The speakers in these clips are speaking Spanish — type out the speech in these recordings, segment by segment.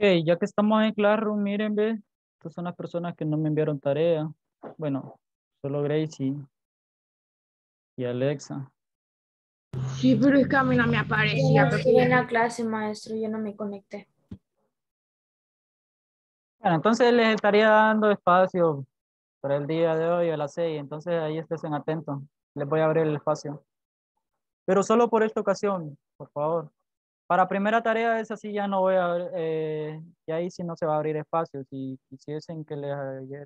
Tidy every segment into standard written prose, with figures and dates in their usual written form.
Hey, ya que estamos en Classroom, miren, ve, estas son las personas que no me enviaron tarea. Bueno, solo Gracie y Alexa. Sí, pero es que a mí no me Yo aparecía. no Creo que estuve en la clase, maestro, yo no me conecté. Bueno, entonces les estaría dando espacio para el día de hoy a las 6, entonces ahí estén atentos. Les voy a abrir el espacio. Pero solo por esta ocasión, por favor. Para primera tarea, esa sí ya no voy a, y ahí sí no se va a abrir espacio. Si quisiesen que les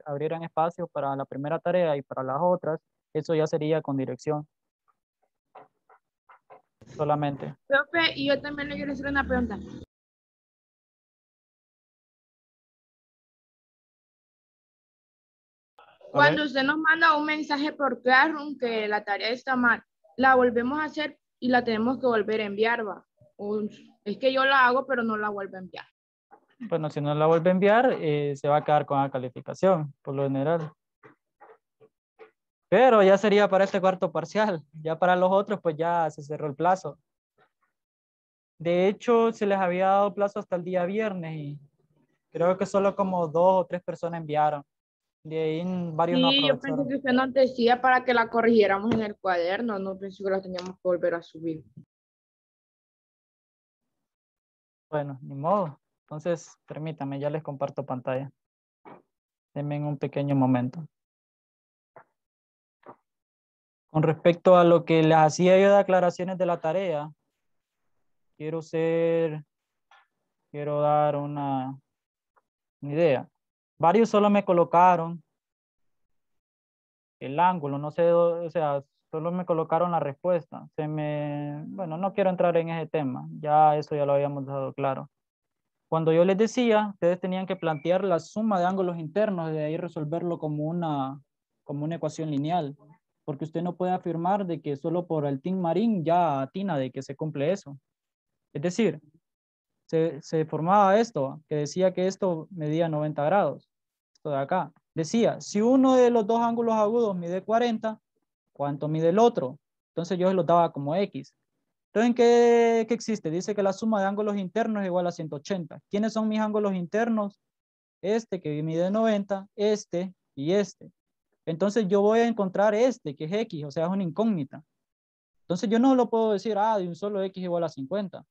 abrieran espacio para la primera tarea y para las otras, eso ya sería con dirección solamente. profe, y yo también le quiero hacer una pregunta. A ver. Cuando usted nos manda un mensaje por Classroom que la tarea está mal, la volvemos a hacer y la tenemos que volver a enviar, ¿va? O es que yo la hago, pero no la vuelvo a enviar. Bueno, si no la vuelve a enviar, se va a quedar con la calificación, por lo general. Pero ya sería para este cuarto parcial. Ya para los otros, pues ya se cerró el plazo. De hecho, se les había dado plazo hasta el día viernes y creo que solo como 2 o 3 personas enviaron. De ahí varios no Sí, yo pensé aprovecharon. que usted nos decía para que la corrigiéramos en el cuaderno, no pensé que la teníamos que volver a subir. Bueno, ni modo. Entonces, permítanme, ya les comparto pantalla. Denme un pequeño momento. Con respecto a lo que les hacía yo de aclaraciones de la tarea, quiero dar una idea. Varios solo me colocaron el ángulo, no sé, o sea, solo me colocaron la respuesta. Bueno, no quiero entrar en ese tema, ya eso ya lo habíamos dejado claro. Cuando yo les decía, ustedes tenían que plantear la suma de ángulos internos y de ahí resolverlo como una ecuación lineal, porque usted no puede afirmar de que solo por el Team Marín ya atina de que se cumple eso. Es decir, se formaba esto, que decía que esto medía 90 grados, esto de acá. Decía, si uno de los dos ángulos agudos mide 40, ¿cuánto mide el otro? Entonces yo se lo daba como X. Entonces, ¿qué existe? Dice que la suma de ángulos internos es igual a 180. ¿Quiénes son mis ángulos internos? Este que mide 90, este y este. Entonces yo voy a encontrar este que es X, o sea, es una incógnita. Entonces yo no lo puedo decir, de un solo X igual a 50.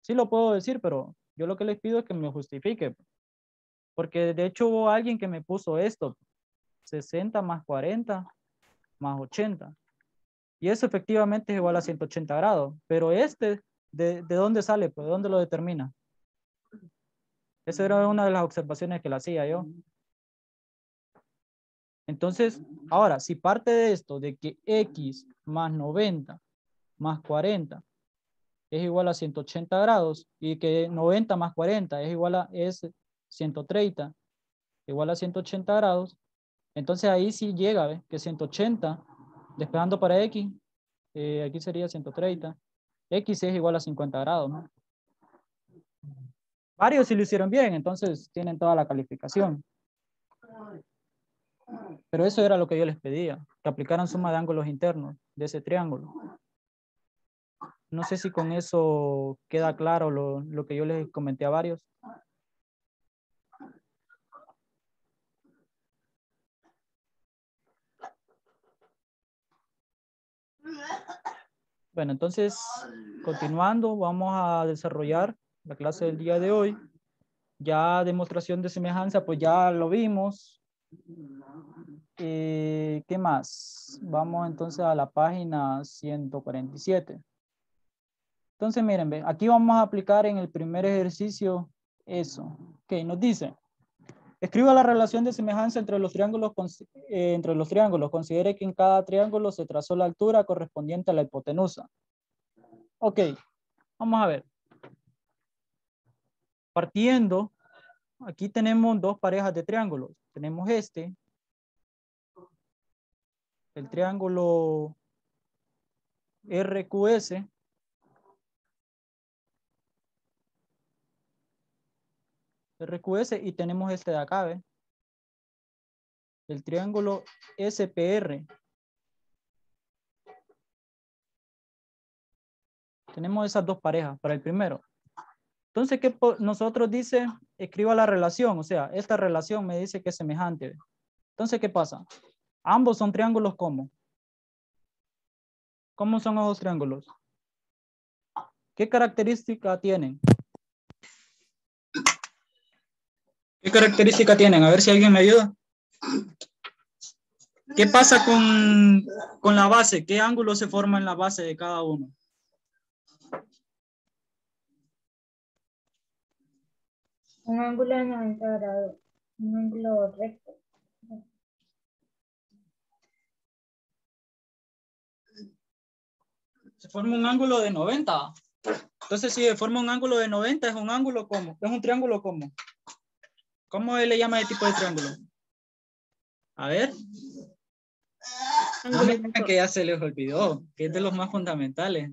Sí lo puedo decir, pero yo lo que les pido es que me justifique. Porque de hecho hubo alguien que me puso esto, 60 más 40 más 80. Y eso efectivamente es igual a 180 grados. Pero ¿de dónde sale? Pues, ¿de dónde lo determina? Esa era una de las observaciones que le hacía yo. Entonces, ahora, si parte de esto, de que X más 90 más 40 es igual a 180 grados y que 90 más 40 es 130 igual a 180 grados, entonces ahí sí llega, ¿ves? Que 180, despejando para X, aquí sería 130, X es igual a 50 grados, ¿no? Varios sí lo hicieron bien, entonces tienen toda la calificación. Pero eso era lo que yo les pedía, que aplicaran suma de ángulos internos de ese triángulo. No sé si con eso queda claro lo que yo les comenté a varios. Bueno, entonces, continuando, vamos a desarrollar la clase del día de hoy. Ya demostración de semejanza, pues ya lo vimos. ¿Qué más? Vamos entonces a la página 147. Entonces, miren, ve, aquí vamos a aplicar en el primer ejercicio eso. Ok, nos dice, escriba la relación de semejanza entre los triángulos. Considere que en cada triángulo se trazó la altura correspondiente a la hipotenusa. Ok, vamos a ver. Partiendo, aquí tenemos dos parejas de triángulos. Tenemos el triángulo RQS, y tenemos este de acá, ¿ve? El triángulo SPR. Tenemos esas dos parejas para el primero. Entonces, nosotros dice, escriba la relación, o sea, esta relación me dice que es semejante. Entonces, ¿qué pasa? Ambos son triángulos, ¿cómo? ¿Cómo son los dos triángulos? ¿Qué característica tienen? ¿Qué característica tienen? A ver si alguien me ayuda. ¿Qué pasa con la base? ¿Qué ángulo se forma en la base de cada uno? Un ángulo de 90 grados. Un ángulo recto. Se forma un ángulo de 90. Entonces, si se forma un ángulo de 90, es un ángulo ¿cómo? Es un triángulo ¿cómo? ¿Cómo le llama ese tipo de triángulo? A ver. No me digan que ya se les olvidó, que es de los más fundamentales.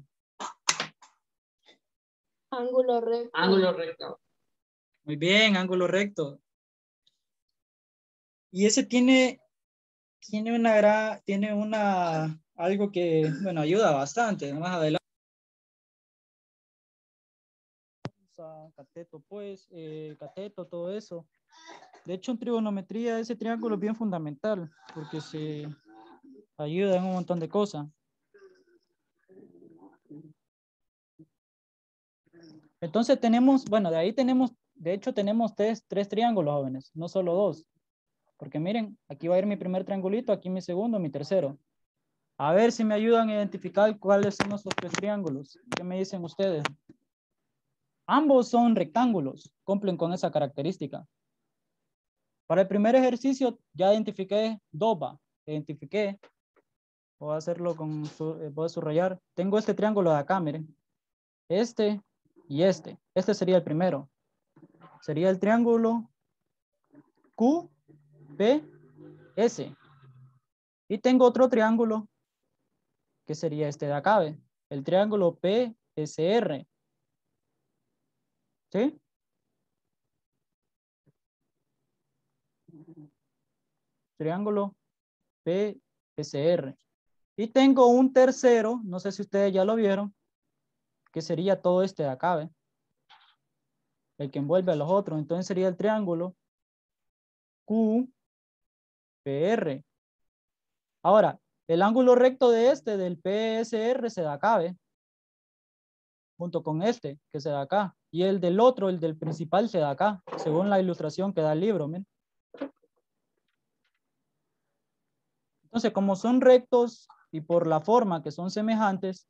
Ángulo recto. Ángulo recto. Muy bien, ángulo recto. Y ese tiene algo que, bueno, ayuda bastante. Más adelante. Cateto, pues, cateto, todo eso. De hecho, en trigonometría ese triángulo es bien fundamental porque se ayuda en un montón de cosas. Entonces tenemos, bueno, de ahí tenemos, de hecho tenemos tres triángulos, jóvenes, no solo dos. Porque miren, aquí va a ir mi primer triangulito, aquí mi segundo, mi tercero. A ver si me ayudan a identificar cuáles son esos tres triángulos. ¿Qué me dicen ustedes? Ambos son rectángulos, cumplen con esa característica. Para el primer ejercicio ya identifiqué dos, identifiqué. Voy a hacerlo voy a subrayar. Tengo este triángulo de acá, miren. Este y este. Este sería el primero. Sería el triángulo QPS. Y tengo otro triángulo que sería este de acá, ¿ve? El triángulo PSR. ¿Sí? Triángulo PSR. Y tengo un tercero, no sé si ustedes ya lo vieron, que sería todo este de acá, ¿ve? El que envuelve a los otros. Entonces sería el triángulo QPR. Ahora, el ángulo recto de este, del PSR, se da acá, ¿ve? Junto con este, que se da acá. Y el del otro, el del principal, se da acá, según la ilustración que da el libro, miren. Entonces, como son rectos y por la forma que son semejantes,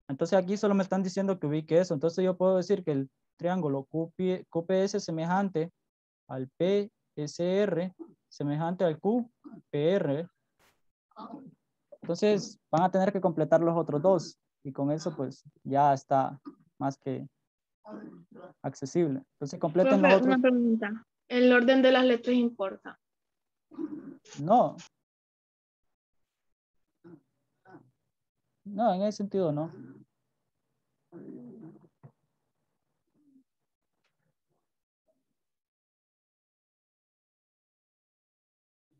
entonces aquí solo me están diciendo que ubique eso. Entonces yo puedo decir que el triángulo QPS es semejante al PSR, semejante al QPR. Entonces van a tener que completar los otros dos. Y con eso pues ya está más que accesible. Entonces completen los Profe, otros. una pregunta. ¿El orden de las letras importa? No. No, en ese sentido no.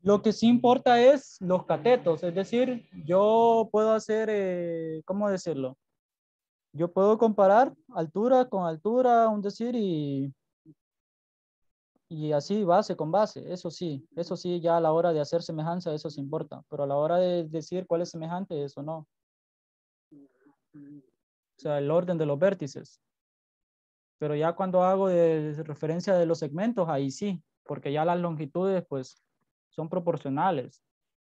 Lo que sí importa es los catetos, es decir, yo puedo hacer, ¿cómo decirlo? Yo puedo comparar altura con altura, un decir, y así base con base, eso sí, ya a la hora de hacer semejanza, eso sí importa, pero a la hora de decir cuál es semejante, eso no. O sea, el orden de los vértices. Pero ya cuando hago de referencia de los segmentos, ahí sí, porque ya las longitudes, pues, son proporcionales.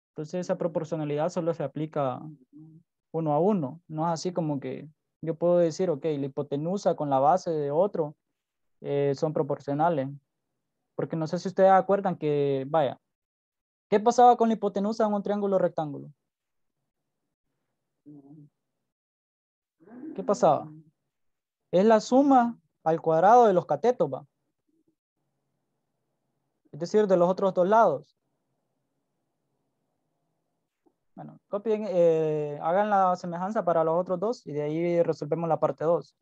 Entonces esa proporcionalidad solo se aplica uno a uno. No es así como que yo puedo decir, ok, la hipotenusa con la base de otro son proporcionales. Porque no sé si ustedes acuerdan que, vaya, ¿qué pasaba con la hipotenusa en un triángulo rectángulo? ¿Qué pasaba? Es la suma al cuadrado de los catetos, va. Es decir, de los otros dos lados. Bueno, copien, hagan la semejanza para los otros dos y de ahí resolvemos la parte 2.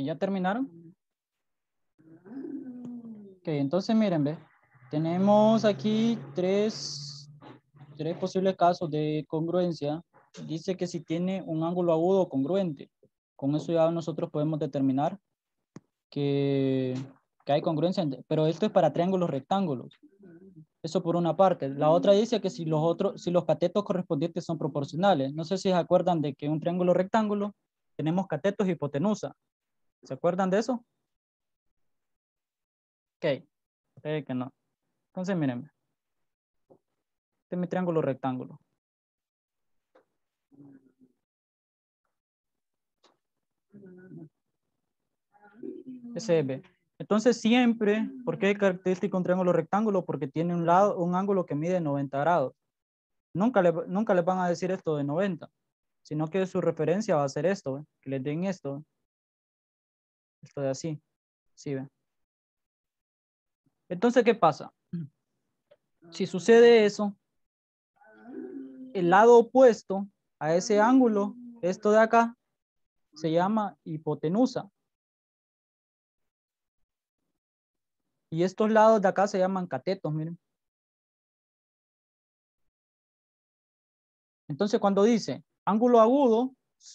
¿Ya terminaron? Ok, entonces miren, ve. Tenemos aquí tres posibles casos de congruencia. Dice que si tiene un ángulo agudo congruente. Con eso ya nosotros podemos determinar que hay congruencia, pero esto es para triángulos rectángulos. Eso por una parte. La otra dice que si los catetos correspondientes son proporcionales. No sé si se acuerdan de que en un triángulo rectángulo tenemos catetos y hipotenusa. ¿Se acuerdan de eso? Ok, que no. Entonces, miren. Este es mi triángulo rectángulo. SB. Entonces siempre, ¿por qué es característico un triángulo rectángulo? Porque tiene un ángulo que mide 90 grados. Nunca les van a decir esto de 90, sino que su referencia va a ser esto, ¿ve? Que les den esto, esto de así, ¿sí ven? Entonces, ¿qué pasa? Si sucede eso, el lado opuesto a ese ángulo, esto de acá, se llama hipotenusa. Y estos lados de acá se llaman catetos, miren. Entonces, cuando dice ángulo agudo,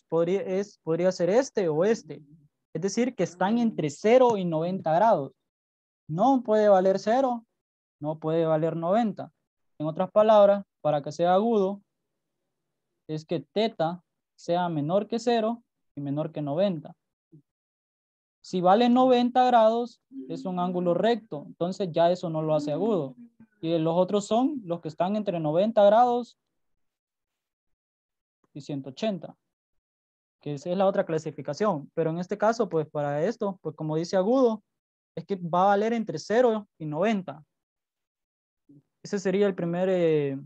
podría ser este o este. Es decir, que están entre 0 y 90 grados. No puede valer 0, no puede valer 90. En otras palabras, para que sea agudo, es que teta sea menor que 0 y menor que 90. Si vale 90 grados, es un ángulo recto. Entonces ya eso no lo hace agudo. Y los otros son los que están entre 90 grados y 180. Que esa es la otra clasificación. Pero en este caso, pues para esto, pues como dice agudo, es que va a valer entre 0 y 90. Ese sería el primer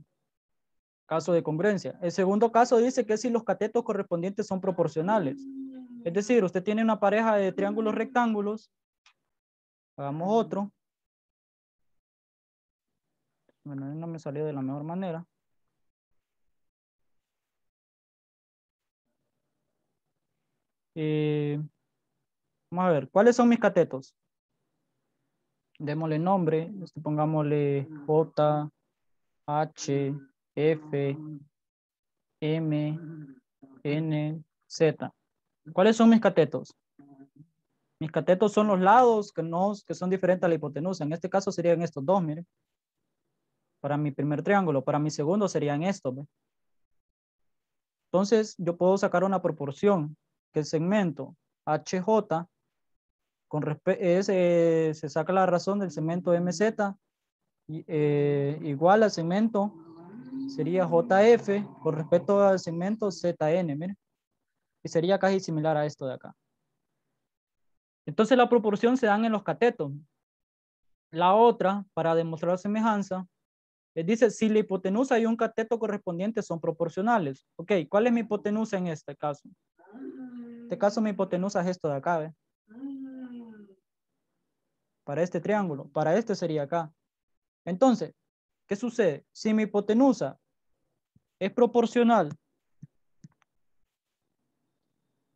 caso de congruencia. El segundo caso dice que si los catetos correspondientes son proporcionales. Es decir, usted tiene una pareja de triángulos rectángulos. Hagamos otro. Bueno, no me salió de la mejor manera. Vamos a ver, ¿cuáles son mis catetos? Démosle nombre, pongámosle J, H, F, M, N, Z. ¿Cuáles son mis catetos? Mis catetos son los lados que son diferentes a la hipotenusa. En este caso serían estos dos, miren. Para mi primer triángulo, para mi segundo serían estos. ¿Ve? Entonces, yo puedo sacar una proporción que el segmento HJ se saca la razón del segmento MZ igual al segmento sería JF con respecto al segmento ZN, miren. Y sería casi similar a esto de acá. Entonces la proporción se dan en los catetos. La otra, para demostrar semejanza, dice si la hipotenusa y un cateto correspondiente son proporcionales. Ok, ¿cuál es mi hipotenusa en este caso? En este caso mi hipotenusa es esto de acá, ¿ve? Para este triángulo, para este sería acá. Entonces, ¿qué sucede? Si mi hipotenusa es proporcional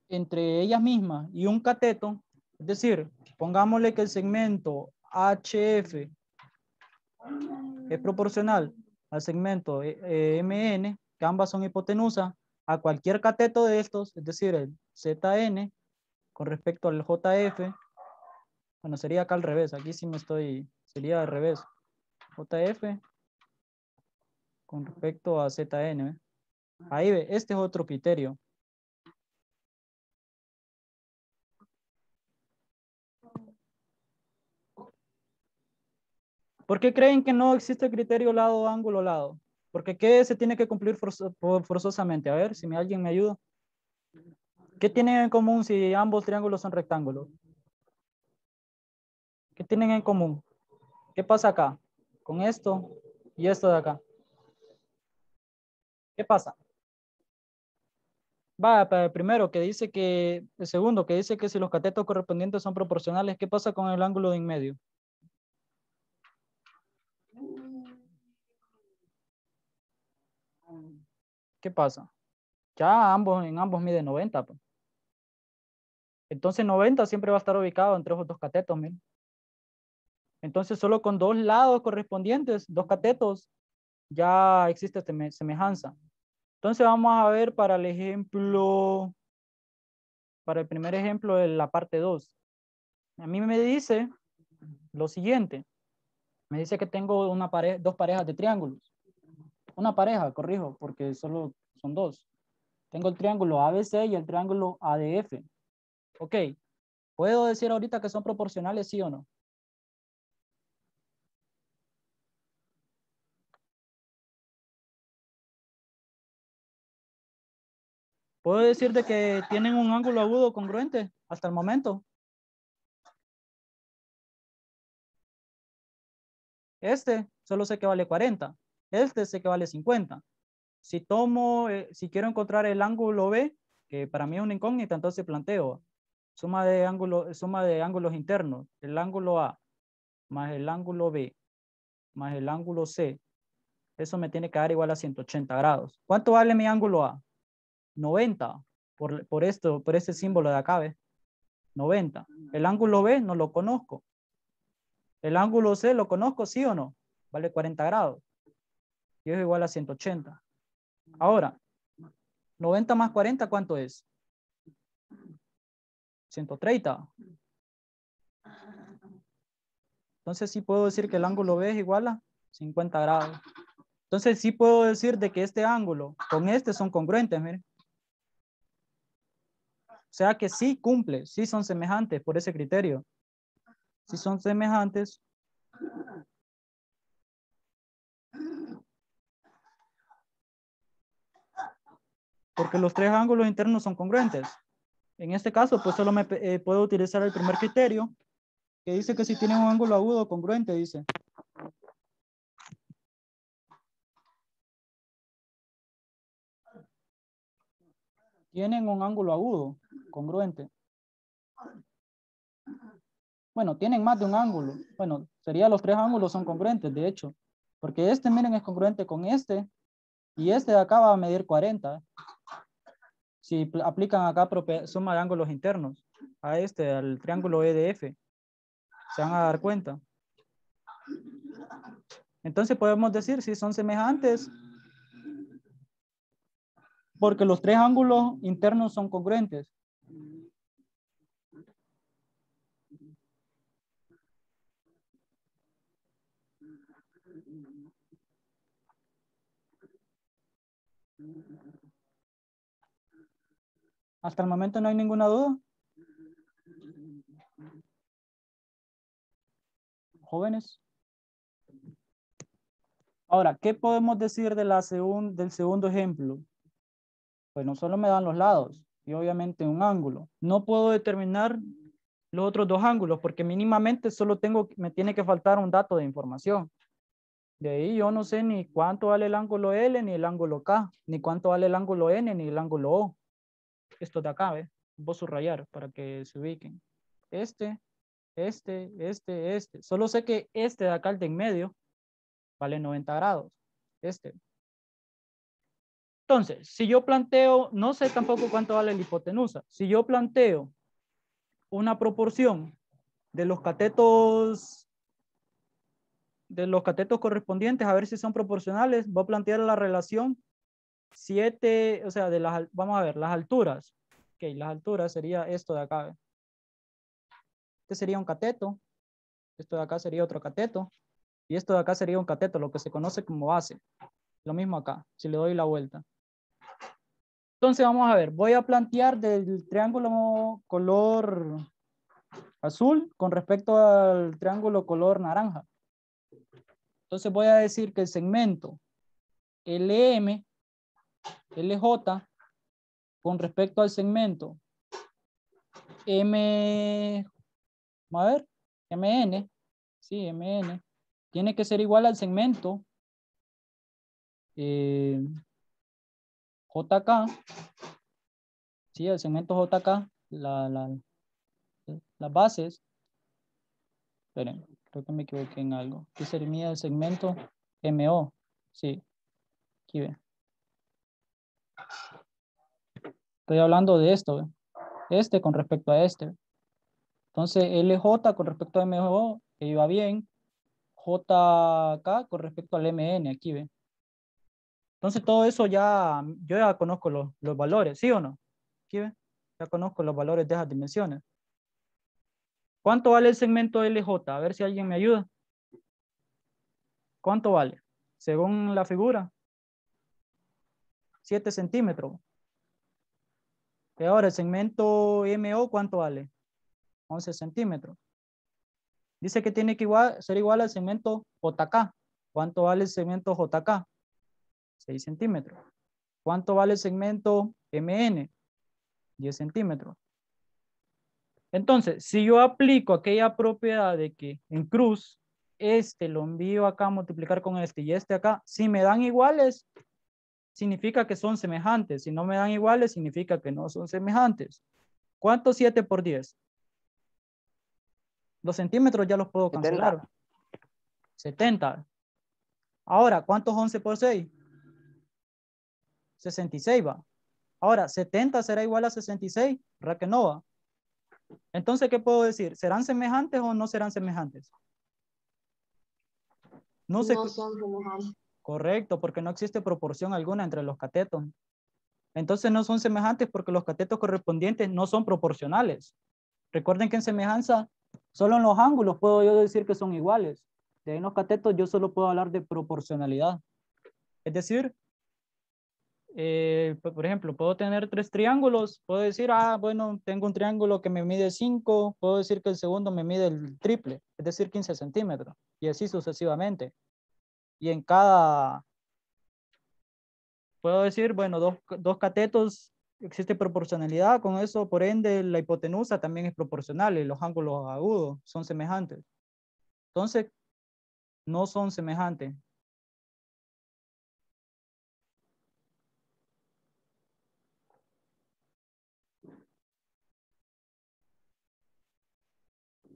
entre ellas mismas y un cateto, es decir, pongámosle que el segmento HF es proporcional al segmento MN, que ambas son hipotenusas, a cualquier cateto de estos, es decir, el ZN con respecto al JF, bueno, sería acá al revés, aquí sí sería al revés, JF con respecto a ZN. ¿Ve? Ahí ve, este es otro criterio. ¿Por qué creen que no existe el criterio lado, ángulo, lado? Porque ¿qué se tiene que cumplir forzosamente? A ver, si alguien me ayuda. ¿Qué tienen en común si ambos triángulos son rectángulos? ¿Qué tienen en común? ¿Qué pasa acá? Con esto y esto de acá. ¿Qué pasa? Va, primero que dice que, el segundo que dice que si los catetos correspondientes son proporcionales, ¿qué pasa con el ángulo de en medio? ¿Qué pasa? Ya en ambos mide 90. Pues. Entonces 90 siempre va a estar ubicado entre esos dos catetos, miren. Entonces solo con dos lados correspondientes, dos catetos, ya existe semejanza. Entonces vamos a ver para el ejemplo, para el primer ejemplo de la parte 2. A mí me dice lo siguiente. Me dice que tengo dos parejas de triángulos. Una pareja, corrijo, porque solo son dos. Tengo el triángulo ABC y el triángulo ADF. Ok. ¿Puedo decir ahorita que son proporcionales, sí o no? ¿Puedo decir de que tienen un ángulo agudo congruente hasta el momento? Este solo sé que vale 40. Este sé que vale 50. Si quiero encontrar el ángulo B, que para mí es una incógnita, entonces planteo suma de ángulos internos. El ángulo A más el ángulo B más el ángulo C. Eso me tiene que dar igual a 180 grados. ¿Cuánto vale mi ángulo A? 90. Por este símbolo de acá, ¿ves? 90. El ángulo B no lo conozco. El ángulo C lo conozco, ¿sí o no? Vale 40 grados. Y es igual a 180. Ahora, 90 más 40, ¿cuánto es? 130. Entonces sí puedo decir que el ángulo B es igual a 50 grados. Entonces sí puedo decir de que este ángulo con este son congruentes, miren. O sea que sí cumple, sí son semejantes por ese criterio. Si son semejantes, porque los tres ángulos internos son congruentes. En este caso, pues solo puedo utilizar el primer criterio, que dice que si tienen un ángulo agudo congruente, dice. Tienen un ángulo agudo congruente. Bueno, tienen más de un ángulo. Bueno, sería los tres ángulos son congruentes, de hecho. Porque este, miren, es congruente con este. Y este de acá va a medir 40. Si aplican acá suma de ángulos internos a este, al triángulo EDF, se van a dar cuenta. Entonces podemos decir si son semejantes porque los tres ángulos internos son congruentes. Hasta el momento no hay ninguna duda. Jóvenes. Ahora, ¿qué podemos decir del segundo ejemplo? Pues no solo me dan los lados y obviamente un ángulo. No puedo determinar los otros dos ángulos porque mínimamente solo me tiene que faltar un dato de información. De ahí yo no sé ni cuánto vale el ángulo L ni el ángulo K, ni cuánto vale el ángulo N ni el ángulo O. Esto de acá, ¿ves? Voy a subrayar para que se ubiquen. Este. Solo sé que este de acá, el de en medio, vale 90 grados. Este. Entonces, si yo planteo, no sé tampoco cuánto vale la hipotenusa. Si yo planteo una proporción de los catetos correspondientes, a ver si son proporcionales, voy a plantear la relación 7, o sea, vamos a ver, las alturas. Ok, las alturas sería esto de acá. ¿Ve? Este sería un cateto, esto de acá sería otro cateto, y esto de acá sería un cateto, lo que se conoce como base. Lo mismo acá, si le doy la vuelta. Entonces vamos a ver, voy a plantear del triángulo color azul con respecto al triángulo color naranja. Entonces voy a decir que el segmento LM, LJ, con respecto al segmento vamos a ver, MN, sí, MN, tiene que ser igual al segmento JK, sí, el segmento JK, las bases. Esperen, creo que me equivoqué en algo. ¿Qué sería el segmento MO? Sí, aquí ve. Estoy hablando de esto, ¿ve? Este con respecto a este. Entonces, LJ con respecto a MO, que iba bien. JK con respecto al MN, aquí ve. Entonces, todo eso ya, yo ya conozco los valores, ¿sí o no? Aquí ve. Ya conozco los valores de esas dimensiones. ¿Cuánto vale el segmento LJ? A ver si alguien me ayuda. ¿Cuánto vale? Según la figura. 7 centímetros. Y ahora el segmento MO, ¿cuánto vale? 11 centímetros. Dice que tiene que ser igual al segmento JK. ¿Cuánto vale el segmento JK? 6 centímetros. ¿Cuánto vale el segmento MN? 10 centímetros. Entonces, si yo aplico aquella propiedad de que en cruz, este lo envío acá a multiplicar con este y este acá, si me dan iguales, significa que son semejantes. Si no me dan iguales, significa que no son semejantes. ¿Cuánto 7 por 10? 2 centímetros ya los puedo 70. cancelar. 70. Ahora, ¿cuántos 11 por 6? 66 va. Ahora, 70 será igual a 66, ¿verdad que no va? Entonces, ¿qué puedo decir? ¿Serán semejantes o no serán semejantes? No sé. No son semejantes. Correcto, porque no existe proporción alguna entre los catetos. Entonces no son semejantes porque los catetos correspondientes no son proporcionales. Recuerden que en semejanza, solo en los ángulos puedo yo decir que son iguales. De ahí en los catetos yo solo puedo hablar de proporcionalidad. Es decir, por ejemplo, puedo tener 3 triángulos, puedo decir, bueno, tengo un triángulo que me mide 5, puedo decir que el segundo me mide el triple, es decir, 15 centímetros, y así sucesivamente. Y en cada, puedo decir, bueno, dos catetos, existe proporcionalidad, con eso, por ende, la hipotenusa también es proporcional y los ángulos agudos son semejantes. Entonces, no son semejantes.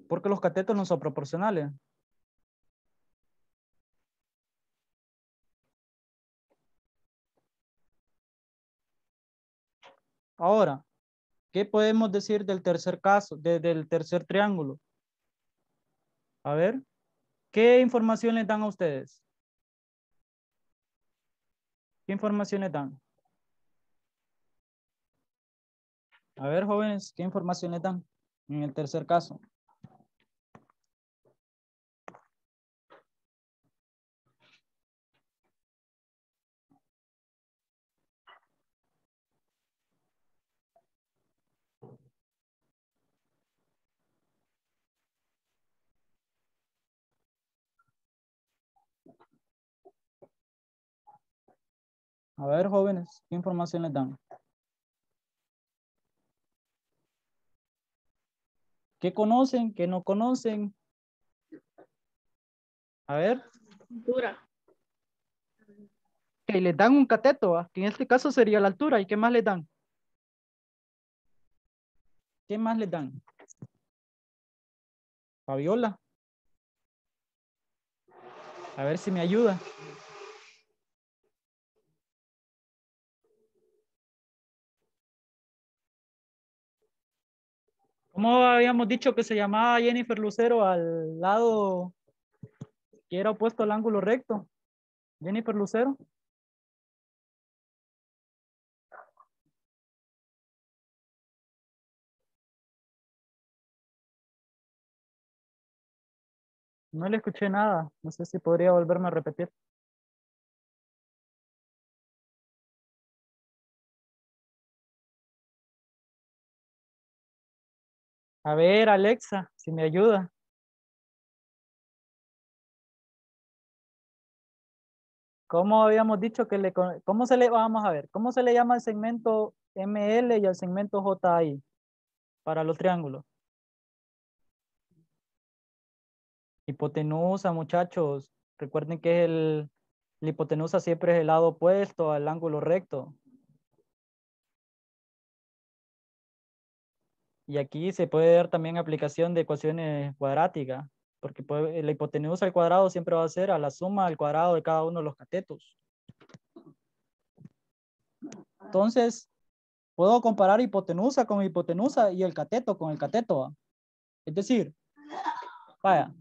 Porque los catetos no son proporcionales. Ahora, ¿qué podemos decir del tercer caso, del tercer triángulo? A ver, ¿qué información les dan a ustedes? ¿Qué información les dan? A ver, jóvenes, ¿qué información les dan en el tercer caso? A ver, jóvenes, ¿qué información les dan? ¿Qué conocen? ¿Qué no conocen? A ver. Altura. Que les dan un cateto, que en este caso sería la altura. ¿Y qué más les dan? ¿Qué más les dan? Fabiola. A ver si me ayuda. ¿Cómo habíamos dicho que se llamaba Jennifer Lucero al lado que era opuesto al ángulo recto? Jennifer Lucero. No le escuché nada. No sé si podría volverme a repetir. A ver, Alexa, si me ayuda. ¿Cómo habíamos dicho que vamos a ver, cómo se le llama al segmento ML y al segmento JI para los triángulos? Hipotenusa, muchachos. Recuerden que la hipotenusa siempre es el lado opuesto al ángulo recto. Y aquí se puede dar también aplicación de ecuaciones cuadráticas, porque la hipotenusa al cuadrado siempre va a ser a la suma al cuadrado de cada uno de los catetos. Entonces, puedo comparar hipotenusa con hipotenusa y el cateto con el cateto. ¿Va? Es decir, vaya,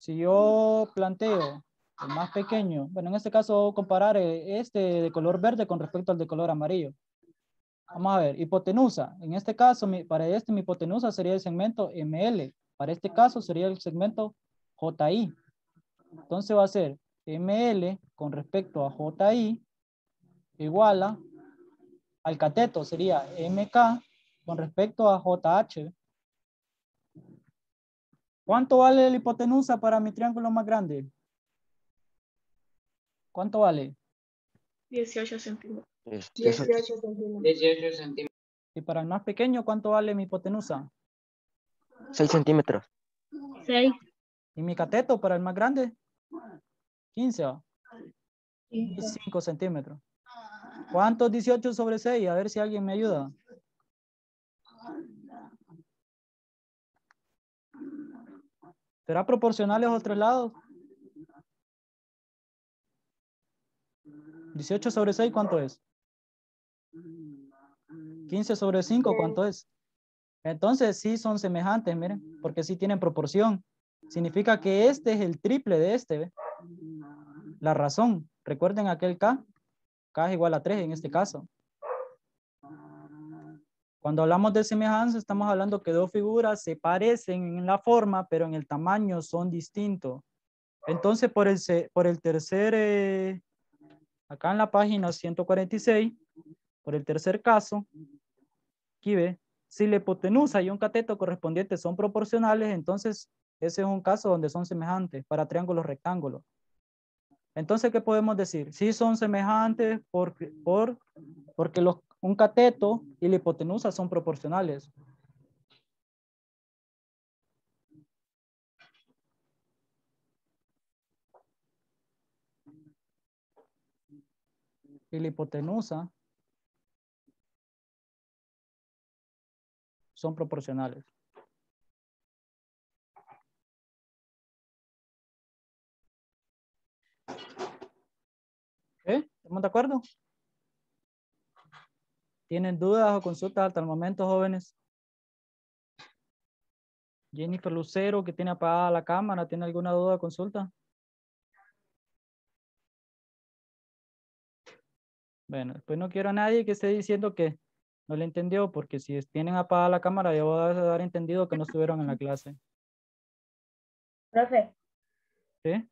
si yo planteo el más pequeño, bueno, en este caso voy a comparar este de color verde con respecto al de color amarillo. Vamos a ver, hipotenusa. En este caso, para este mi hipotenusa sería el segmento ML. Para este caso sería el segmento JI. Entonces va a ser ML con respecto a JI igual al cateto sería MK con respecto a JH. ¿Cuánto vale la hipotenusa para mi triángulo más grande? ¿Cuánto vale? 18 centímetros. 18 centímetros. Y para el más pequeño, ¿cuánto vale mi hipotenusa? 6 centímetros. 6. ¿Y mi cateto para el más grande? 15 ¿va? 15. 5 centímetros. ¿Cuánto es 18 sobre 6? A ver si alguien me ayuda. ¿Será proporcional a los tres lados? 18 sobre 6, ¿cuánto es? 15 sobre 5, ¿cuánto es? Entonces sí son semejantes, miren, porque sí tienen proporción. Significa que este es el triple de este, ¿ve? La razón, recuerden aquel K es igual a 3 en este caso. Cuando hablamos de semejanza, estamos hablando que dos figuras se parecen en la forma, pero en el tamaño son distintos. Entonces, por el tercer, acá en la página 146, por el tercer caso, aquí ve, si la hipotenusa y un cateto correspondiente son proporcionales, entonces ese es un caso donde son semejantes para triángulos rectángulos. Entonces, ¿qué podemos decir? Sí son semejantes porque un cateto y la hipotenusa son proporcionales. Y la hipotenusa son proporcionales. ¿Estamos de acuerdo? ¿Tienen dudas o consultas hasta el momento, jóvenes? Jennifer Lucero, que tiene apagada la cámara, ¿tiene alguna duda o consulta? Bueno, después no quiero a nadie que esté diciendo que no le entendió, porque si tienen apagada la cámara, yo voy a dar entendido que no estuvieron en la clase. Profe, ¿Sí?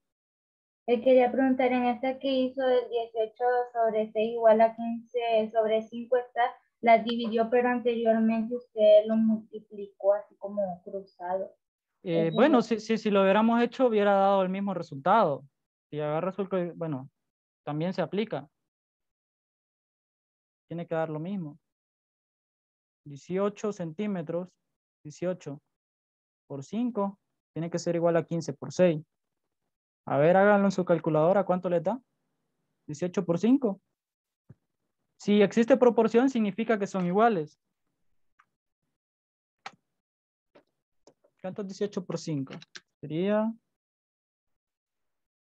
quería preguntar en esta que hizo el 18 sobre 6 igual a 15 sobre 5 está, la dividió, pero anteriormente usted lo multiplicó así como cruzado. Bueno, si lo hubiéramos hecho, hubiera dado el mismo resultado. Si agarras el, bueno, también se aplica. Tiene que dar lo mismo. 18 centímetros, 18 por 5, tiene que ser igual a 15 por 6. A ver, háganlo en su calculadora, ¿cuánto les da? 18 por 5. Si existe proporción, significa que son iguales. ¿Cuánto es 18 por 5? Sería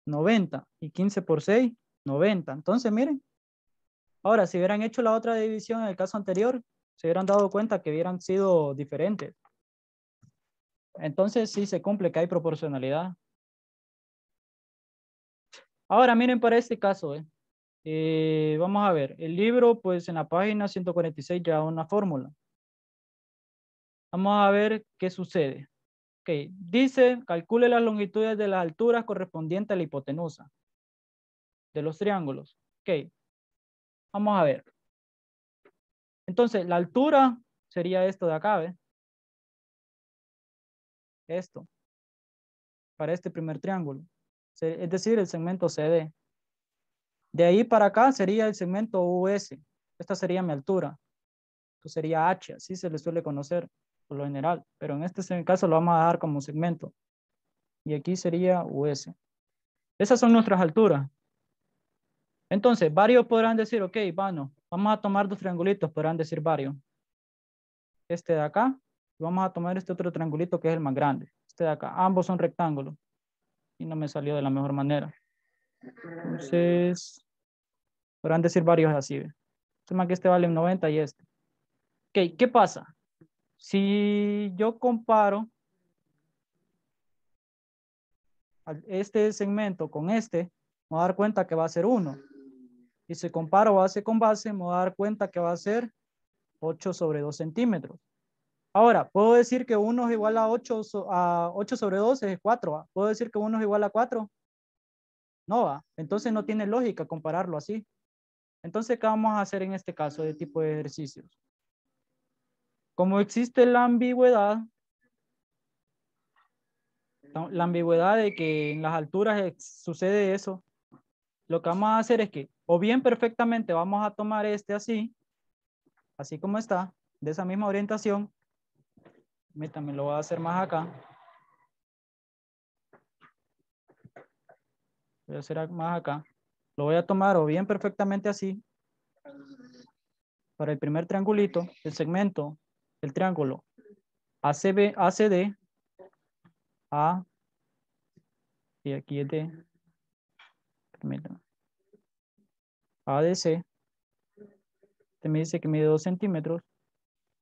90. Y 15 por 6, 90. Entonces, miren. Ahora, si hubieran hecho la otra división en el caso anterior, se hubieran dado cuenta que hubieran sido diferentes. Entonces, sí se cumple que hay proporcionalidad. Ahora, miren para este caso, vamos a ver. El libro, pues en la página 146 ya una fórmula. Vamos a ver qué sucede. Ok, dice, calcule las longitudes de las alturas correspondientes a la hipotenusa de los triángulos. Ok, vamos a ver. Entonces, la altura sería esto de acá, ¿ve? Esto, para este primer triángulo. Es decir, el segmento CD. De ahí para acá sería el segmento US. Esta sería mi altura. Esto sería H, así se le suele conocer por lo general. Pero en este caso lo vamos a dar como segmento. Y aquí sería US. Esas son nuestras alturas. Entonces, varios podrán decir, ok, bueno, vamos a tomar dos triangulitos, podrán decir varios. Este de acá, vamos a tomar este otro triangulito que es el más grande. Este de acá, ambos son rectángulos. Y no me salió de la mejor manera. Entonces, podrán decir varios así. Más que este vale 90 y este. Ok, ¿qué pasa? Si yo comparo este segmento con este, me voy a dar cuenta que va a ser 1. Y si comparo base con base, me voy a dar cuenta que va a ser 8 sobre 2 centímetros. Ahora, ¿puedo decir que 1 es igual a 8, a 8 sobre 12 es 4? ¿Va? ¿Puedo decir que 1 es igual a 4? No va. Entonces no tiene lógica compararlo así. Entonces, ¿qué vamos a hacer en este caso de tipo de ejercicios? Como existe la ambigüedad de que en las alturas sucede eso, lo que vamos a hacer es que o bien perfectamente vamos a tomar este así como está, de esa misma orientación. También lo voy a hacer más acá. Voy a hacer más acá. Lo voy a tomar o bien perfectamente así. Para el primer triangulito, el segmento, el triángulo ACB, ACD, A, y aquí es D, permítanme, ADC, este me dice que mide 2 centímetros.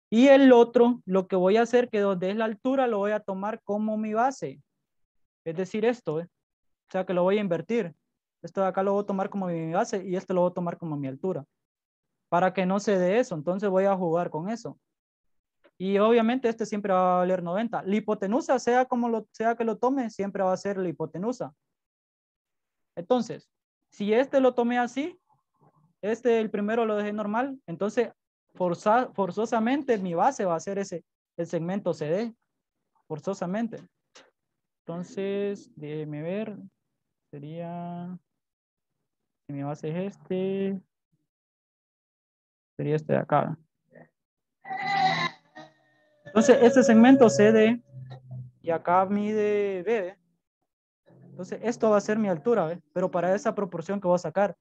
Y el otro, lo que voy a hacer, que donde es la altura, lo voy a tomar como mi base. Es decir, esto, O sea, que lo voy a invertir. Esto de acá lo voy a tomar como mi base y esto lo voy a tomar como mi altura. Para que no se dé eso, entonces voy a jugar con eso. Y obviamente este siempre va a valer 90. La hipotenusa, sea que lo tome, siempre va a ser la hipotenusa. Entonces, si este lo tomé así, el primero lo dejé normal, entonces forzosamente mi base va a ser el segmento CD, forzosamente. Entonces, déjeme ver, sería, si mi base es sería este de acá. Entonces, este segmento CD y acá mide B. Entonces, esto va a ser mi altura, ¿ve? Pero para esa proporción que voy a sacar.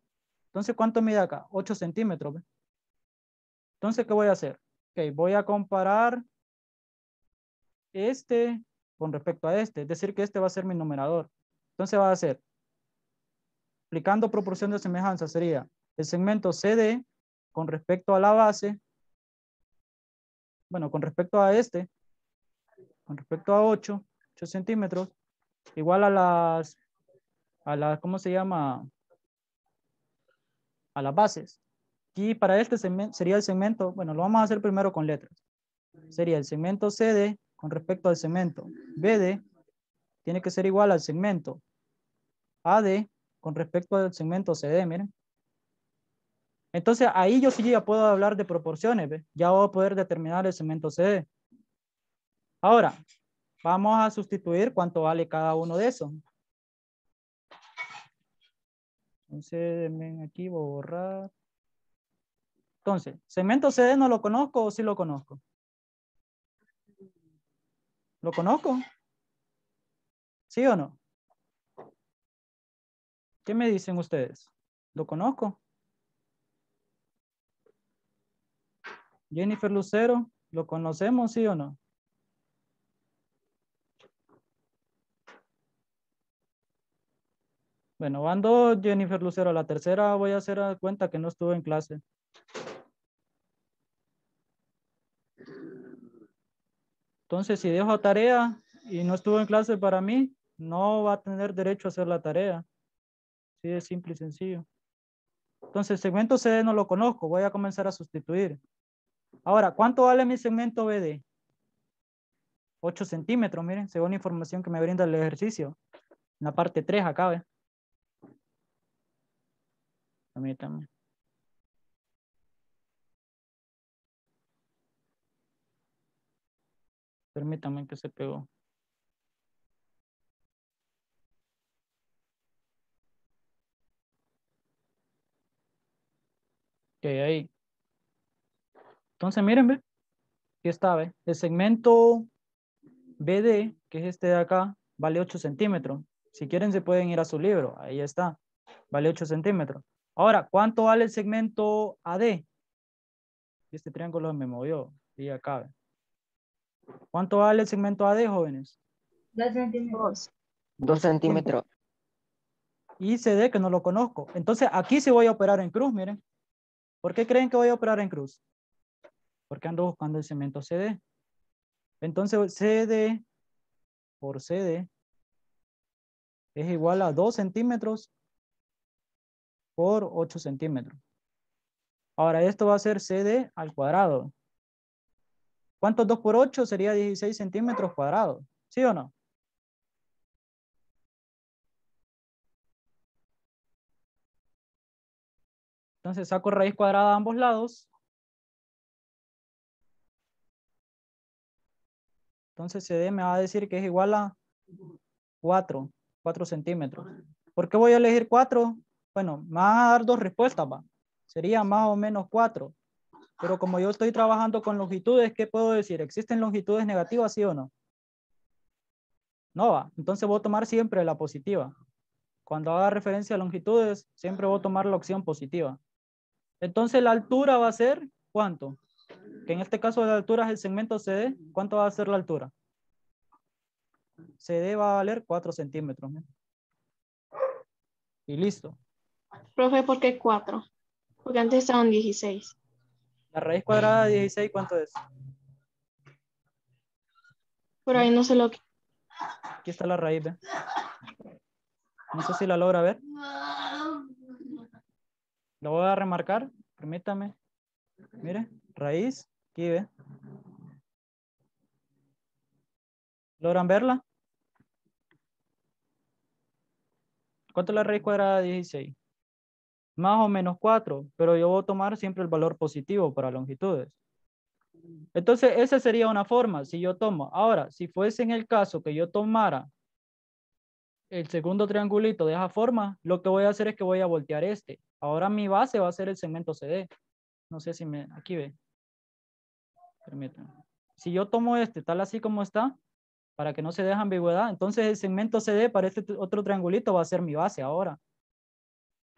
Entonces, ¿cuánto mide acá? 8 centímetros, ¿ve? Entonces, ¿qué voy a hacer? Ok, voy a comparar este con respecto a este. Es decir, que este va a ser mi numerador. Entonces, va a ser, aplicando proporción de semejanza, sería el segmento CD con respecto a la base. Bueno, con respecto a con respecto a 8 centímetros, igual a las, ¿cómo se llama? A las bases. Y para este segmento sería el segmento, bueno, lo vamos a hacer primero con letras. Sería el segmento CD con respecto al segmento BD, tiene que ser igual al segmento AD con respecto al segmento CD, miren. Entonces ahí yo sí ya puedo hablar de proporciones, ¿ve? Ya voy a poder determinar el segmento CD. Ahora, vamos a sustituir cuánto vale cada uno de esos. Entonces, ven aquí, voy a borrar. Entonces, segmento CD no lo conozco o sí lo conozco. ¿Lo conozco? ¿Sí o no? ¿Qué me dicen ustedes? ¿Lo conozco? Jennifer Lucero, ¿lo conocemos, sí o no? Bueno, van dos Jennifer Lucero. La tercera voy a hacer cuenta que no estuve en clase. Entonces, si dejo tarea y no estuvo en clase para mí, no va a tener derecho a hacer la tarea. Sí, es simple y sencillo. Entonces, segmento CD no lo conozco. Voy a comenzar a sustituir. Ahora, ¿cuánto vale mi segmento BD? 8 centímetros, miren, según la información que me brinda el ejercicio. En la parte 3 acá, ¿ve? Permítanme. Permítanme que se pegó. Ok, ahí. Entonces, miren, ¿ve? Aquí está, ¿ve? El segmento BD, que es este de acá, vale 8 centímetros. Si quieren, se pueden ir a su libro. Ahí está. Vale 8 centímetros. Ahora, ¿cuánto vale el segmento AD? Este triángulo me movió. Y acá, ¿ve? ¿Cuánto vale el segmento AD, jóvenes? 2 centímetros. 2 centímetros. Y CD, que no lo conozco. Entonces, aquí sí voy a operar en cruz, miren. ¿Por qué creen que voy a operar en cruz? porque ando buscando el segmento CD. Entonces, CD por CD es igual a 2 centímetros por 8 centímetros. Ahora, esto va a ser CD al cuadrado. ¿Cuánto es 2 por 8? Sería 16 centímetros cuadrados. ¿Sí o no? Entonces, saco raíz cuadrada a ambos lados. Entonces, CD me va a decir que es igual a 4 centímetros. ¿Por qué voy a elegir 4? Bueno, me van a dar dos respuestas, va. Sería más o menos 4. Pero como yo estoy trabajando con longitudes, ¿qué puedo decir? ¿Existen longitudes negativas, sí o no? No va. Entonces voy a tomar siempre la positiva. Cuando haga referencia a longitudes, siempre voy a tomar la opción positiva. Entonces la altura va a ser, ¿cuánto? Que en este caso la altura es el segmento CD. ¿Cuánto va a ser la altura? CD va a valer 4 centímetros. ¿No? Y listo. Profe, ¿por qué 4? Porque antes estaban 16. La raíz cuadrada de 16, ¿cuánto es? Pero ahí no sé lo que... Aquí está la raíz, ¿ve? No sé si la logra ver. Lo voy a remarcar, permítame. Mire, raíz, aquí ve. ¿Logran verla? ¿Cuánto es la raíz cuadrada de 16? Más o menos 4, pero yo voy a tomar siempre el valor positivo para longitudes. Entonces, esa sería una forma, si yo tomo. Ahora, si fuese en el caso que yo tomara el segundo triangulito de esa forma, lo que voy a hacer es que voy a voltear este. Ahora mi base va a ser el segmento CD. No sé si me... Aquí ve. Permítanme. Si yo tomo este tal así como está, para que no se deje ambigüedad, entonces el segmento CD para este otro triangulito va a ser mi base ahora.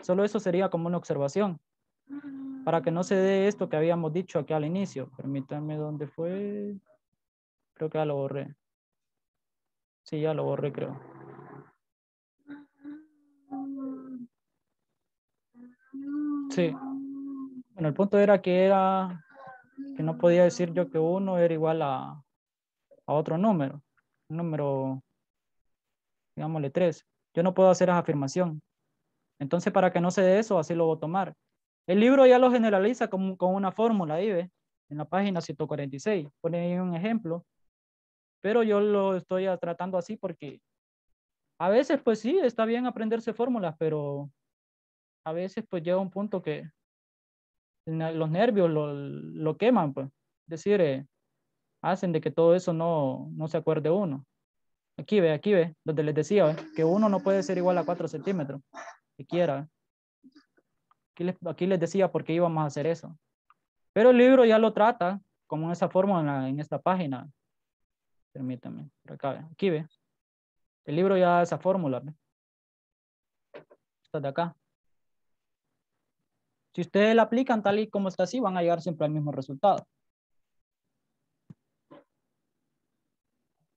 Solo eso sería como una observación. Para que no se dé esto que habíamos dicho aquí al inicio. Permítanme, ¿dónde fue? Creo que ya lo borré. Sí, ya lo borré, creo. Sí. Bueno, el punto era que no podía decir yo que 1 era igual a otro número. Un número, digámosle 3. Yo no puedo hacer esa afirmación. Entonces, para que no se dé eso, así lo voy a tomar. El libro ya lo generaliza con una fórmula ahí, ¿ve? En la página 146. Pone ahí un ejemplo. Pero yo lo estoy tratando así porque a veces, pues sí, está bien aprenderse fórmulas, pero a veces, pues llega un punto que los nervios lo queman, pues. Es decir, hacen de que todo eso no se acuerde uno. Aquí ve, donde les decía, ¿ve? Que 1 no puede ser igual a 4 centímetros, si quiera. Aquí les decía por qué íbamos a hacer eso. Pero el libro ya lo trata como en esa forma en esta página. Permítame, por acá, ¿ve? Aquí ve. El libro ya da esa fórmula, ¿ve? Esta de acá. Si ustedes la aplican tal y como está así, van a llegar siempre al mismo resultado.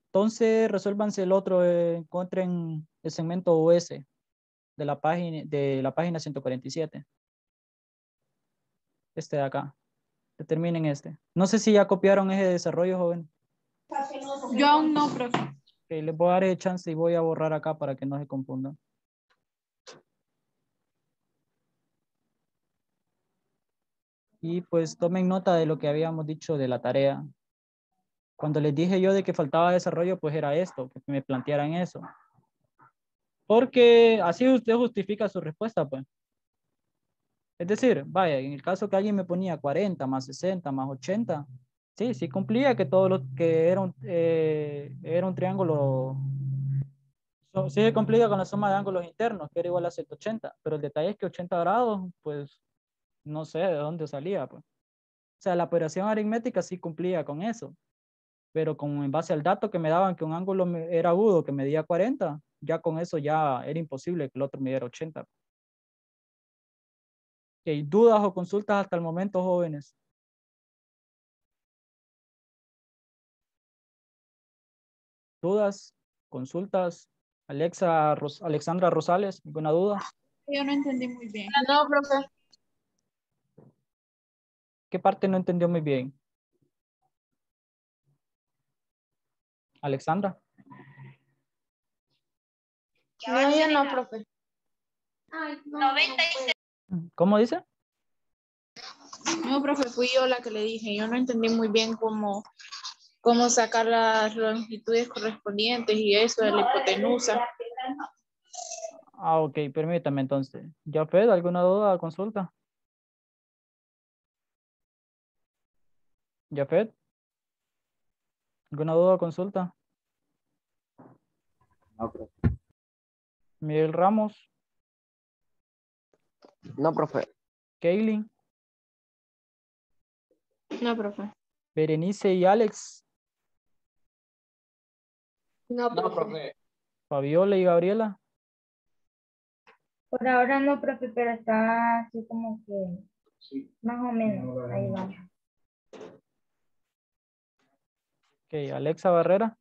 Entonces, resuélvanse el otro, encuentren el segmento US de la página 147. Este de acá. Determinen este. No sé si ya copiaron ese desarrollo, joven. Yo aún no, profe. Okay, les voy a dar el chance y voy a borrar acá para que no se confundan. Y pues tomen nota de lo que habíamos dicho de la tarea. Cuando les dije yo de que faltaba desarrollo, pues era esto, que me plantearan eso. Porque así usted justifica su respuesta, pues. Es decir, vaya, en el caso que alguien me ponía 40 más 60 más 80, sí cumplía que todo lo que era un triángulo, sí se cumplía con la suma de ángulos internos, que era igual a 180, pero el detalle es que 80 grados, pues, no sé de dónde salía, pues. O sea, la operación aritmética sí cumplía con eso, pero como en base al dato que me daban que un ángulo era agudo que medía 40, ya con eso ya era imposible que el otro midiera 80. ¿Hay dudas o consultas hasta el momento, jóvenes? ¿Dudas? ¿Consultas? Alexandra Rosales, ¿alguna duda? Yo no entendí muy bien. No, profe. ¿Qué parte no entendió muy bien? Alexandra. No, yo no, profe. ¿Cómo dice? No, profe, fui yo la que le dije. Yo no entendí muy bien cómo sacar las longitudes correspondientes y eso de la hipotenusa. Ah, ok, permítame entonces. Jafet, ¿alguna duda? Consulta. Jafet, ¿alguna duda? Consulta. No, profe. Miguel Ramos, No, profe. Kaylin, No, profe. Berenice y Alex, No, profe. Fabiola y Gabriela. Por ahora no, profe, pero está así como que más o menos. Ahí va. Ok, Alexa Barrera,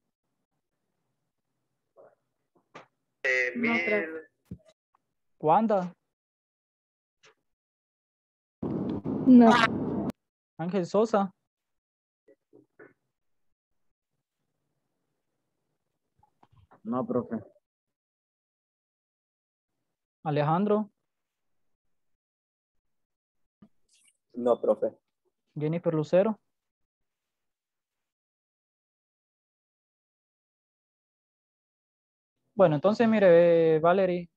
No, profe. Wanda, No. Ángel Sosa, No, profe. Alejandro, No, profe. Jennifer Lucero. Bueno, entonces mire, Valerie,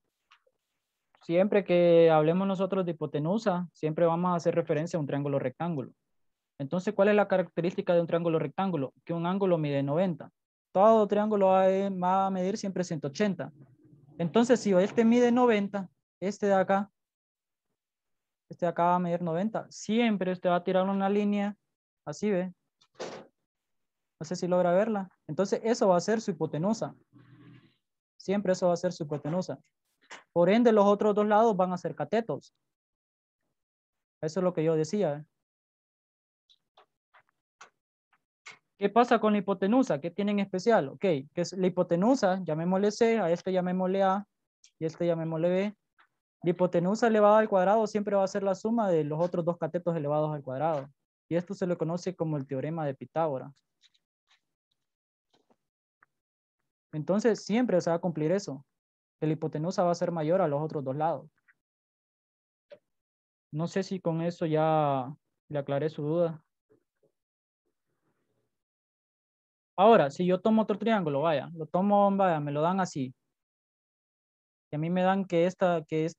siempre que hablemos nosotros de hipotenusa, siempre vamos a hacer referencia a un triángulo rectángulo. Entonces, ¿cuál es la característica de un triángulo rectángulo? Que un ángulo mide 90. Todo triángulo va a medir siempre 180. Entonces, si este mide 90, este de acá va a medir 90. Siempre usted va a tirar una línea, así ve. No sé si logra verla. Entonces, eso va a ser su hipotenusa. Siempre eso va a ser su hipotenusa. Por ende, los otros dos lados van a ser catetos. Eso es lo que yo decía. ¿Qué pasa con la hipotenusa? ¿Qué tiene en especial? Ok, que es la hipotenusa, llamémosle C, a este llamémosle A y este llamémosle B. La hipotenusa elevada al cuadrado siempre va a ser la suma de los otros dos catetos elevados al cuadrado. Y esto se le conoce como el teorema de Pitágoras. Entonces, siempre se va a cumplir eso. Que la hipotenusa va a ser mayor a los otros dos lados. No sé si con eso ya le aclaré su duda. Ahora, si yo tomo otro triángulo, vaya, lo tomo, vaya, me lo dan así. Y a mí me dan que esta es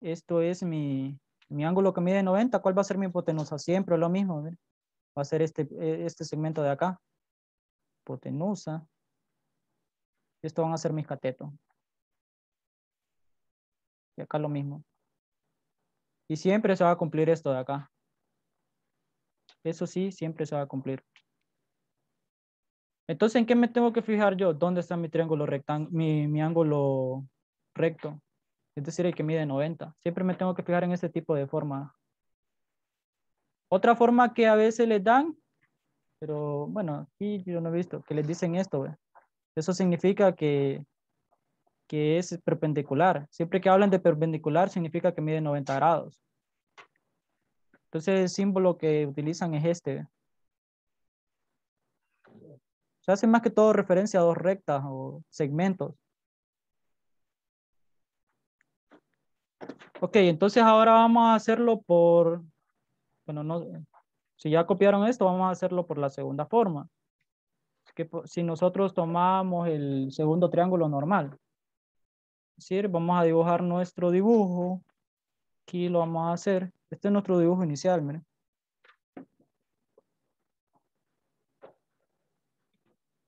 esto es mi ángulo que mide 90. ¿Cuál va a ser mi hipotenusa? Siempre lo mismo. ¿Ve? Va a ser este segmento de acá. Hipotenusa. Esto van a ser mis catetos. Y acá lo mismo. Y siempre se va a cumplir esto de acá. Eso sí, siempre se va a cumplir. Entonces, ¿en qué me tengo que fijar yo? ¿Dónde está mi triángulo rectángulo, mi ángulo recto? Es decir, el que mide 90. Siempre me tengo que fijar en este tipo de forma. Otra forma que a veces les dan, pero bueno, aquí yo no he visto, que les dicen esto. ¿Ve? Eso significa que es perpendicular. Siempre que hablan de perpendicular, significa que mide 90 grados. Entonces, el símbolo que utilizan es este. Se hace más que todo referencia a dos rectas o segmentos. Ok, entonces ahora vamos a hacerlo por, bueno, no, si ya copiaron esto, vamos a hacerlo por la segunda forma. Que si nosotros tomamos el segundo triángulo normal, es decir, vamos a dibujar nuestro dibujo. Aquí lo vamos a hacer. Este es nuestro dibujo inicial, miren.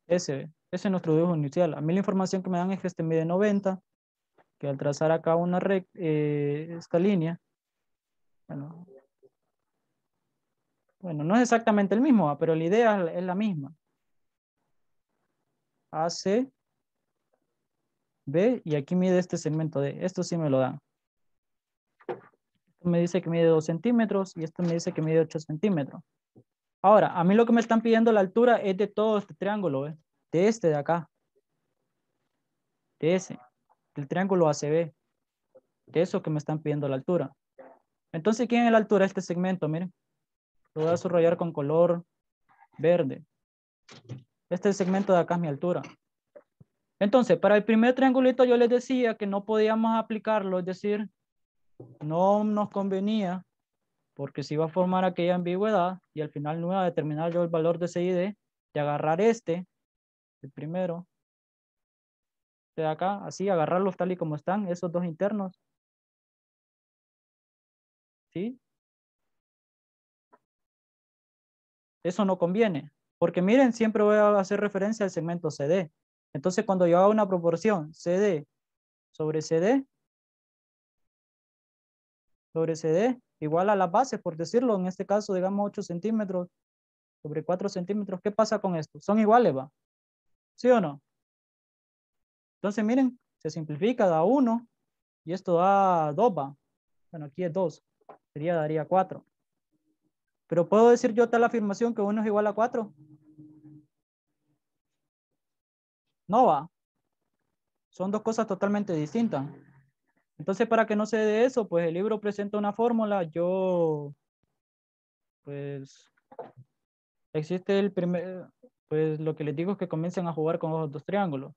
Ese es nuestro dibujo inicial. A mí la información que me dan es que este mide 90, que al trazar acá una esta línea, bueno, no es exactamente el mismo, pero la idea es la misma. AC, B, y aquí mide este segmento D. Esto sí me lo dan. Esto me dice que mide 2 centímetros y esto me dice que mide 8 centímetros. Ahora, a mí lo que me están pidiendo la altura es de todo este triángulo, ¿ve? De este de acá. De ese. Del triángulo ACB. De eso que me están pidiendo la altura. Entonces, ¿quién es la altura de este segmento? Miren. Lo voy a subrayar con color verde. Este es el segmento de acá, es mi altura. Entonces, para el primer triangulito yo les decía que no podíamos aplicarlo, es decir, no nos convenía porque se iba a formar aquella ambigüedad y al final no iba a determinar yo el valor de C y D, de agarrar este, el primero, de acá, así, agarrarlos tal y como están, esos dos internos. ¿Sí? Eso no conviene, porque miren, siempre voy a hacer referencia al segmento CD. Entonces, cuando yo haga una proporción CD sobre CD, igual a las bases, por decirlo, en este caso, digamos 8 centímetros sobre 4 centímetros, ¿qué pasa con esto? Son iguales, ¿va? ¿Sí o no? Entonces, miren, se simplifica, da 1 y esto da 2, ¿va? Bueno, aquí es 2, daría 4. Pero ¿puedo decir yo tal afirmación que 1 es igual a 4? No, va. Son dos cosas totalmente distintas. Entonces, para que no se dé eso, pues el libro presenta una fórmula. Yo, pues, existe el primer, pues lo que les digo es que comiencen a jugar con los dos triángulos.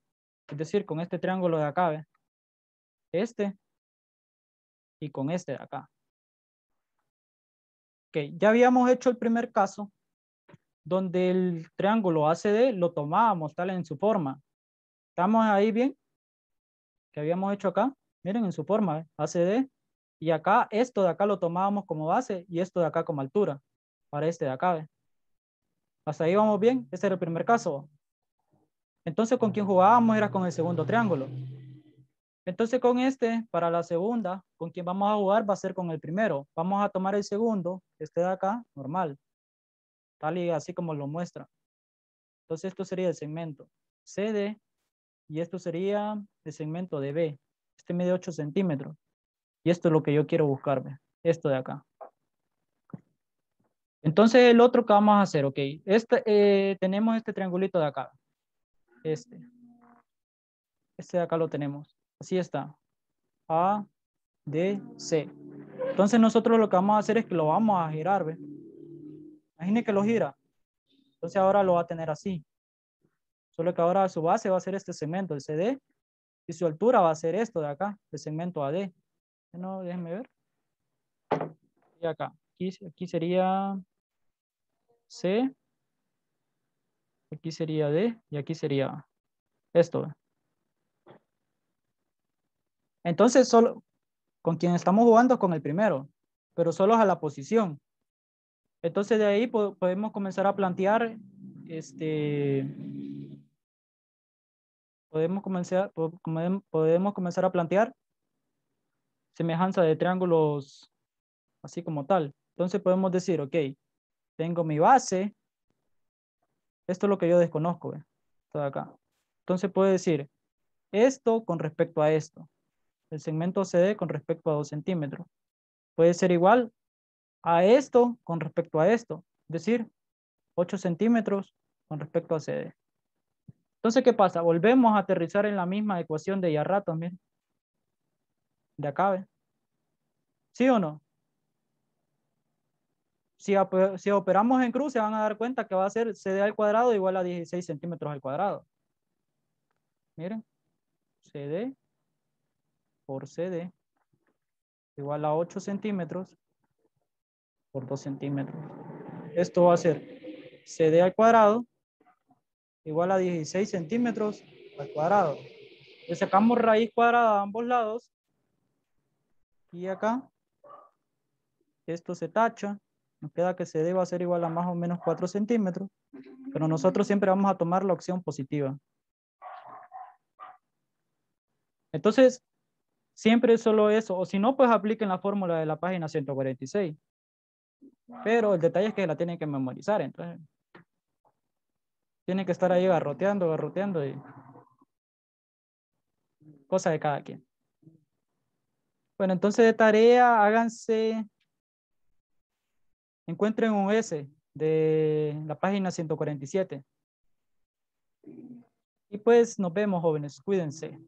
Es decir, con este triángulo de acá, ¿ve? Este y con este de acá. Ok, ya habíamos hecho el primer caso donde el triángulo ACD lo tomábamos tal en su forma. ¿Estamos ahí bien? Que habíamos hecho acá. Miren en su forma, ¿ve? ACD. Y acá, esto de acá lo tomábamos como base y esto de acá como altura. Para este de acá, ¿ve? Hasta ahí vamos bien. Ese era el primer caso. Entonces, ¿con quién jugábamos? Era con el segundo triángulo. Entonces, con este, para la segunda, con quien vamos a jugar va a ser con el primero. Vamos a tomar el segundo, este de acá, normal. Tal y así como lo muestra. Entonces, esto sería el segmento CD y esto sería el segmento de B. Este mide 8 centímetros. Y esto es lo que yo quiero buscar, ¿ve? Esto de acá. Entonces, el otro que vamos a hacer, ok. Tenemos este triangulito de acá. Este de acá lo tenemos. Así está. A, D, C. Entonces nosotros lo que vamos a hacer es que lo vamos a girar, ¿ve? Imagine que lo gira. Entonces ahora lo va a tener así. Solo que ahora su base va a ser este segmento, el CD, y su altura va a ser esto de acá, el segmento AD. No, déjenme ver. Y acá. Aquí sería C, aquí sería D, y aquí sería esto, ¿ve? Entonces solo con quien estamos jugando con el primero, pero solo a la posición. Entonces de ahí podemos comenzar a plantear, podemos comenzar a plantear semejanza de triángulos así como tal. Entonces podemos decir, ok, tengo mi base, esto es lo que yo desconozco, ¿ve? Esto de acá. Entonces puedo decir esto con respecto a esto, el segmento CD con respecto a 2 centímetros. Puede ser igual a esto con respecto a esto, es decir, 8 centímetros con respecto a CD. Entonces, ¿qué pasa? Volvemos a aterrizar en la misma ecuación de ya rato, miren. De acá, ¿ve? ¿Sí o no? Si operamos en cruz, se van a dar cuenta que va a ser CD al cuadrado igual a 16 centímetros al cuadrado. Miren, CD por CD igual a 8 centímetros por 2 centímetros. Esto va a ser CD al cuadrado igual a 16 centímetros al cuadrado. Le sacamos raíz cuadrada a ambos lados. Y acá, esto se tacha. Nos queda que CD va a ser igual a más o menos 4 centímetros. Pero nosotros siempre vamos a tomar la opción positiva. Entonces, siempre es solo eso. O si no, pues apliquen la fórmula de la página 146. Pero el detalle es que la tienen que memorizar. Entonces, tienen que estar ahí garroteando y cosa de cada quien. Bueno, entonces de tarea, encuentren un S de la página 147. Y pues nos vemos, jóvenes. Cuídense.